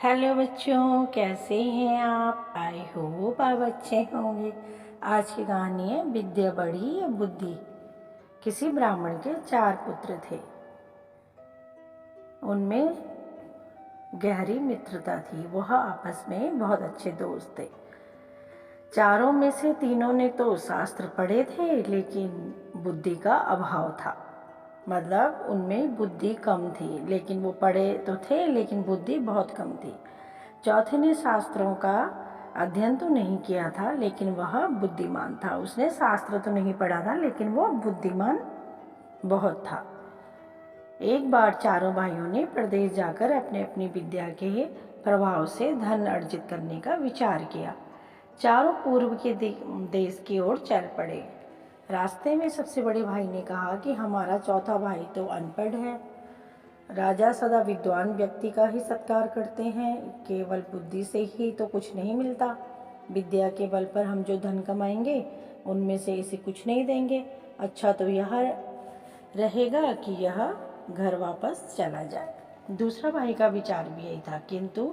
Hello बच्चों, कैसे हैं आप? आई होप आप अच्छे होंगे। आज की कहानी है विद्या बड़ी या बुद्धि। किसी ब्राह्मण के 4 पुत्र थे। उनमें गहरी मित्रता थी। वह आपस में बहुत अच्छे दोस्त थे। चारों में से तीनों ने तो शास्त्र पढ़े थे, लेकिन बुद्धि का अभाव था। मतलब उनमें बुद्धि कम थी, लेकिन वो पढ़े तो थे, लेकिन बुद्धि बहुत कम थी। चौथे ने शास्त्रों का अध्ययन तो नहीं किया था, लेकिन वह बुद्धिमान था। उसने शास्त्र तो नहीं पढ़ा था, लेकिन वो बुद्धिमान बहुत था। एक बार चारों भाइयों ने प्रदेश जाकर अपने अपनी विद्या के प्रभाव से धन अर्जित करने का विचार किया। चारों पूर्व के देश की ओर चल पड़े। रास्ते में सबसे बड़े भाई ने कहा कि हमारा चौथा भाई तो अनपढ़ है। राजा सदा विद्वान व्यक्ति का ही सत्कार करते हैं। केवल बुद्धि से ही तो कुछ नहीं मिलता। विद्या के बल पर हम जो धन कमाएंगे, उनमें से इसे कुछ नहीं देंगे। अच्छा तो यह रहेगा कि यह घर वापस चला जाए। दूसरा भाई का विचार भी यही था, किंतु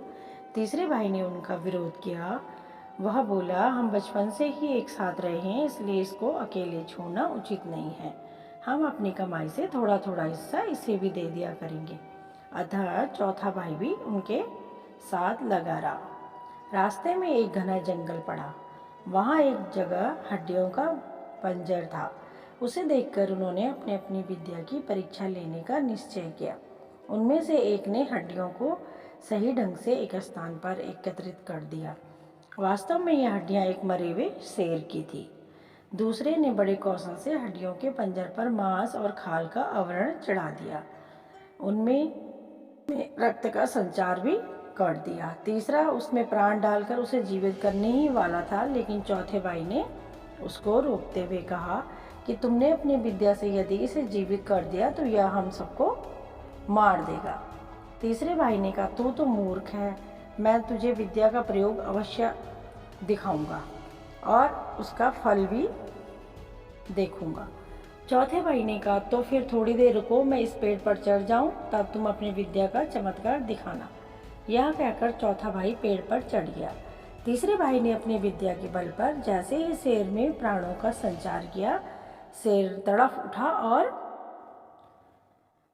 तीसरे भाई ने उनका विरोध किया। वह बोला, हम बचपन से ही एक साथ रहे हैं, इसलिए इसको अकेले छोड़ना उचित नहीं है। हम अपनी कमाई से थोड़ा थोड़ा हिस्सा इसे भी दे दिया करेंगे। अतः चौथा भाई भी उनके साथ लगा रहा। रास्ते में एक घना जंगल पड़ा। वहाँ एक जगह हड्डियों का पंजर था। उसे देखकर उन्होंने अपनी अपनी विद्या की परीक्षा लेने का निश्चय किया। उनमें से एक ने हड्डियों को सही ढंग से एक स्थान पर एकत्रित कर दिया। वास्तव में यह हड्डियां एक मरे हुए शेर की थी। दूसरे ने बड़े कौशल से हड्डियों के पंजर पर मांस और खाल का आवरण चढ़ा दिया। उनमें रक्त का संचार भी कर दिया। तीसरा उसमें प्राण डालकर उसे जीवित करने ही वाला था, लेकिन चौथे भाई ने उसको रोकते हुए कहा कि तुमने अपनी विद्या से यदि इसे जीवित कर दिया तो यह हम सबको मार देगा। तीसरे भाई ने कहा, तू तो मूर्ख है, मैं तुझे विद्या का प्रयोग अवश्य दिखाऊंगा और उसका फल भी देखूंगा। चौथे भाई ने कहा, तो फिर थोड़ी देर रुको, मैं इस पेड़ पर चढ़ जाऊं, तब तुम अपनी विद्या का चमत्कार दिखाना। यह कहकर चौथा भाई पेड़ पर चढ़ गया। तीसरे भाई ने अपनी विद्या के बल पर जैसे ही शेर में प्राणों का संचार किया, शेर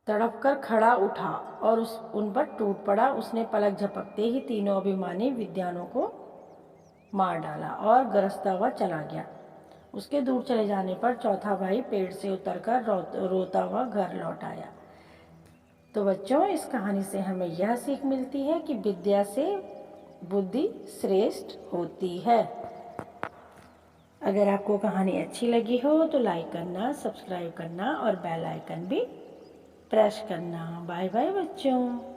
तड़प कर खड़ा उठा और उन पर टूट पड़ा। उसने पलक झपकते ही तीनों अभिमानी विद्वानों को मार डाला और गरजता हुआ चला गया। उसके दूर चले जाने पर चौथा भाई पेड़ से उतरकर रोता हुआ घर लौट आया। तो बच्चों, इस कहानी से हमें यह सीख मिलती है कि विद्या से बुद्धि श्रेष्ठ होती है। अगर आपको कहानी अच्छी लगी हो तो लाइक करना, सब्सक्राइब करना और बेल आइकन भी प्रेस करना। बाय बाय बच्चों।